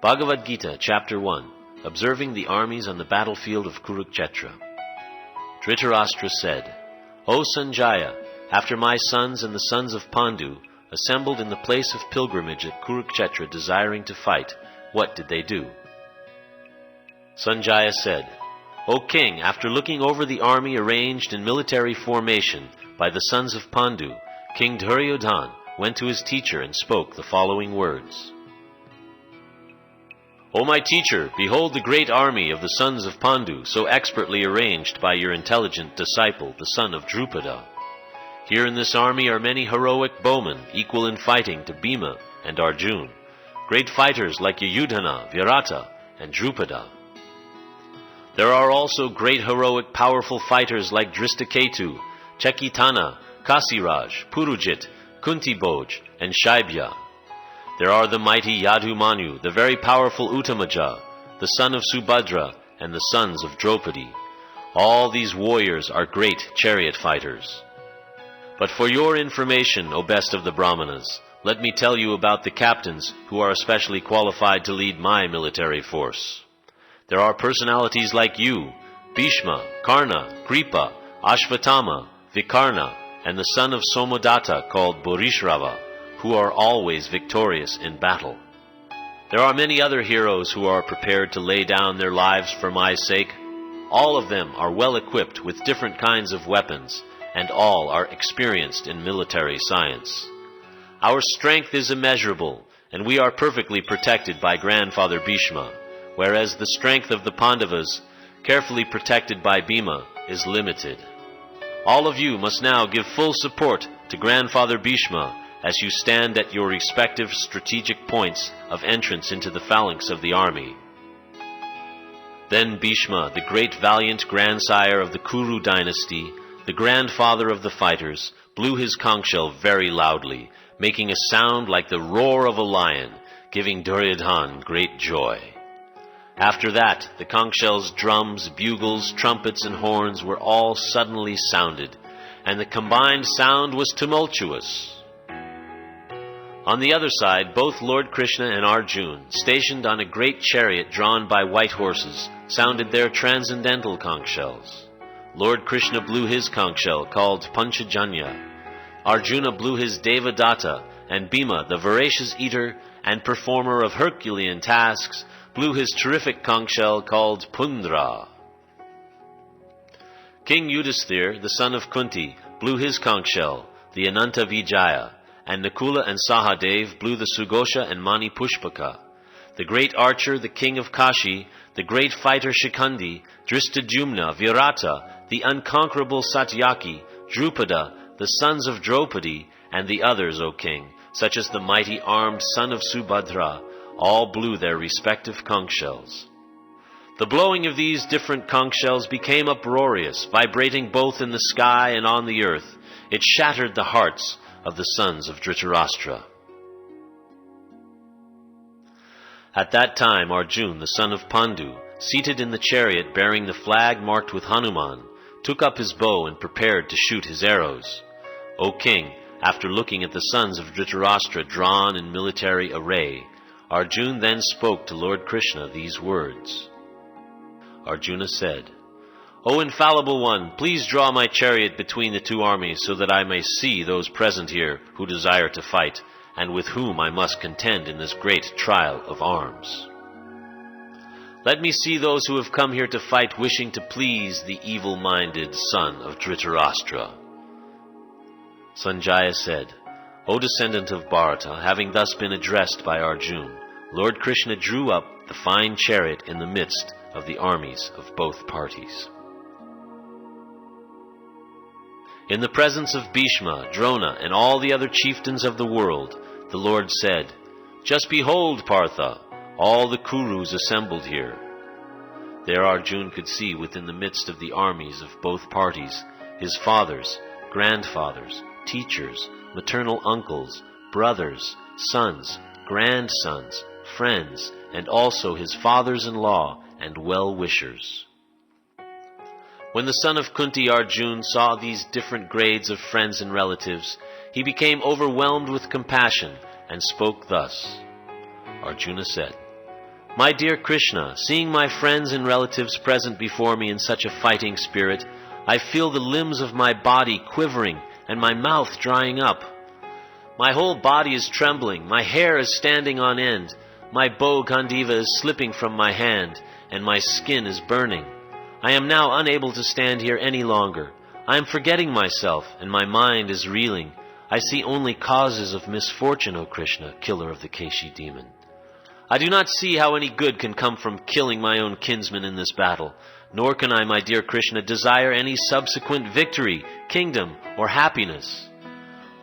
Bhagavad Gita, Chapter 1, Observing the Armies on the Battlefield of Kurukshetra. Dhritarashtra said, O Sanjaya, after my sons and the sons of Pandu assembled in the place of pilgrimage at Kurukshetra desiring to fight, what did they do? Sanjaya said, O king, after looking over the army arranged in military formation by the sons of Pandu, King Duryodhana went to his teacher and spoke the following words. O my teacher, behold the great army of the sons of Pandu, so expertly arranged by your intelligent disciple, the son of Drupada. Here in this army are many heroic bowmen, equal in fighting to Bhima and Arjuna, great fighters like Yudhana, Virata, and Drupada. There are also great heroic powerful fighters like Drishtaketu, Chekitana, Kasiraj, Purujit, Kuntibhoj, and Shaibya. There are the mighty Yadumanu, the very powerful Uttamaja, the son of Subhadra, and the sons of Draupadi. All these warriors are great chariot fighters. But for your information, O best of the Brahmanas, let me tell you about the captains who are especially qualified to lead my military force. There are personalities like you, Bhishma, Karna, Kripa, Ashvatthama, Vikarna, and the son of Somadatta called Bharishrava, who are always victorious in battle. There are many other heroes who are prepared to lay down their lives for my sake. All of them are well equipped with different kinds of weapons, and all are experienced in military science. Our strength is immeasurable, and we are perfectly protected by grandfather Bhishma, whereas the strength of the Pandavas, carefully protected by Bhima, is limited. All of you must now give full support to grandfather Bhishma as you stand at your respective strategic points of entrance into the phalanx of the army. Then Bhishma, the great valiant grandsire of the Kuru dynasty, the grandfather of the fighters, blew his conch shell very loudly, making a sound like the roar of a lion, giving Duryodhana great joy. After that, the conch shells, drums, bugles, trumpets, and horns were all suddenly sounded, and the combined sound was tumultuous. On the other side, both Lord Krishna and Arjuna, stationed on a great chariot drawn by white horses, sounded their transcendental conch shells. Lord Krishna blew his conch shell, called Panchajanya. Arjuna blew his Devadatta, and Bhima, the voracious eater and performer of Herculean tasks, blew his terrific conch shell called Pundra. King Yudhisthira, the son of Kunti, blew his conch shell, the Ananta Vijaya, and Nakula and Sahadev blew the Sugosha and Mani Pushpaka. The great archer, the king of Kashi, the great fighter Shikhandi, Drishtadyumna, Virata, the unconquerable Satyaki, Drupada, the sons of Draupadi, and the others, O king, such as the mighty armed son of Subhadra, all blew their respective conch shells. The blowing of these different conch shells became uproarious, vibrating both in the sky and on the earth. It shattered the hearts of the sons of Dhritarashtra. At that time Arjuna, the son of Pandu, seated in the chariot bearing the flag marked with Hanuman, took up his bow and prepared to shoot his arrows. O king, after looking at the sons of Dhritarashtra drawn in military array, Arjuna then spoke to Lord Krishna these words. Arjuna said, O infallible one, please draw my chariot between the two armies so that I may see those present here who desire to fight, and with whom I must contend in this great trial of arms. Let me see those who have come here to fight wishing to please the evil-minded son of Dhritarashtra. Sanjaya said, O descendant of Bharata, having thus been addressed by Arjuna, Lord Krishna drew up the fine chariot in the midst of the armies of both parties. In the presence of Bhishma, Drona, and all the other chieftains of the world, the Lord said, Just behold, Partha, all the Kurus assembled here. There Arjuna could see within the midst of the armies of both parties his fathers, grandfathers, teachers, maternal uncles, brothers, sons, grandsons, friends, and also his fathers-in-law and well-wishers. When the son of Kunti Arjuna saw these different grades of friends and relatives, he became overwhelmed with compassion and spoke thus. Arjuna said, My dear Krishna, seeing my friends and relatives present before me in such a fighting spirit, I feel the limbs of my body quivering and my mouth drying up. My whole body is trembling, my hair is standing on end, my bow Gandiva is slipping from my hand, and my skin is burning. I am now unable to stand here any longer. I am forgetting myself, and my mind is reeling. I see only causes of misfortune, O Krishna, killer of the Keshi demon. I do not see how any good can come from killing my own kinsman in this battle, nor can I, my dear Krishna, desire any subsequent victory, kingdom, or happiness.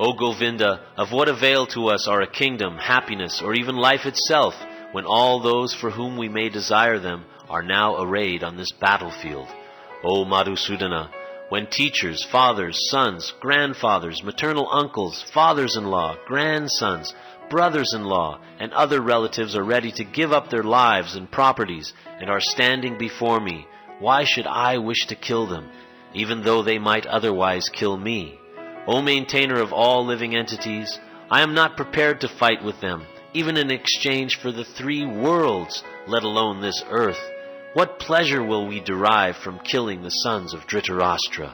O Govinda, of what avail to us are a kingdom, happiness, or even life itself, when all those for whom we may desire them are now arrayed on this battlefield? O Madhusudana, when teachers, fathers, sons, grandfathers, maternal uncles, fathers-in-law, grandsons, brothers-in-law, and other relatives are ready to give up their lives and properties and are standing before me, why should I wish to kill them, even though they might otherwise kill me? O maintainer of all living entities, I am not prepared to fight with them, even in exchange for the 3 worlds, let alone this earth. What pleasure will we derive from killing the sons of Dhritarashtra?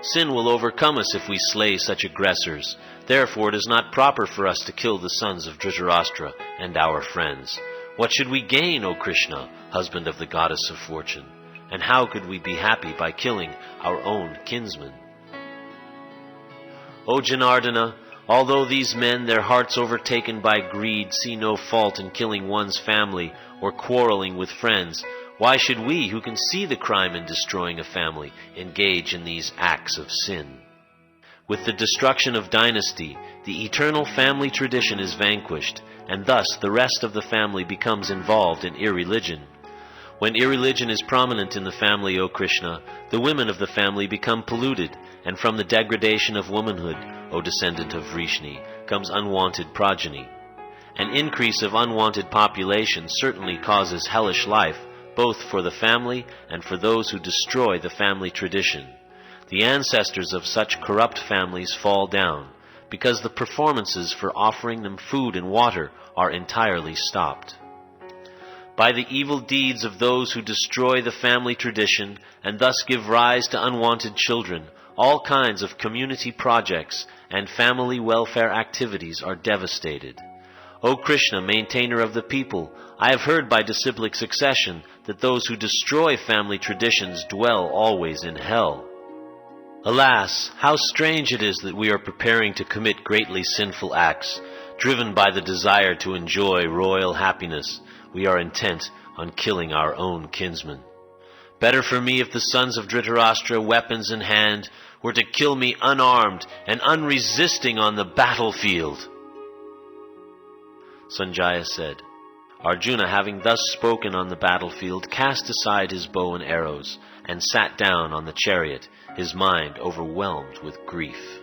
Sin will overcome us if we slay such aggressors. Therefore it is not proper for us to kill the sons of Dhritarashtra and our friends. What should we gain, O Krishna, husband of the goddess of fortune? And how could we be happy by killing our own kinsmen? O Janardana, although these men, their hearts overtaken by greed, see no fault in killing one's family or quarreling with friends, why should we, who can see the crime in destroying a family, engage in these acts of sin? With the destruction of dynasty, the eternal family tradition is vanquished, and thus the rest of the family becomes involved in irreligion. When irreligion is prominent in the family, O Krishna, the women of the family become polluted, and from the degradation of womanhood, O descendant of Vrishni, comes unwanted progeny. An increase of unwanted population certainly causes hellish life, both for the family and for those who destroy the family tradition. The ancestors of such corrupt families fall down, because the performances for offering them food and water are entirely stopped. By the evil deeds of those who destroy the family tradition and thus give rise to unwanted children, all kinds of community projects and family welfare activities are devastated. O Krishna, maintainer of the people, I have heard by disciplic succession that those who destroy family traditions dwell always in hell. Alas, how strange it is that we are preparing to commit greatly sinful acts. Driven by the desire to enjoy royal happiness, we are intent on killing our own kinsmen. Better for me if the sons of Dhritarashtra, weapons in hand, were to kill me unarmed and unresisting on the battlefield. Sanjaya said, Arjuna, having thus spoken on the battlefield, cast aside his bow and arrows, and sat down on the chariot, his mind overwhelmed with grief.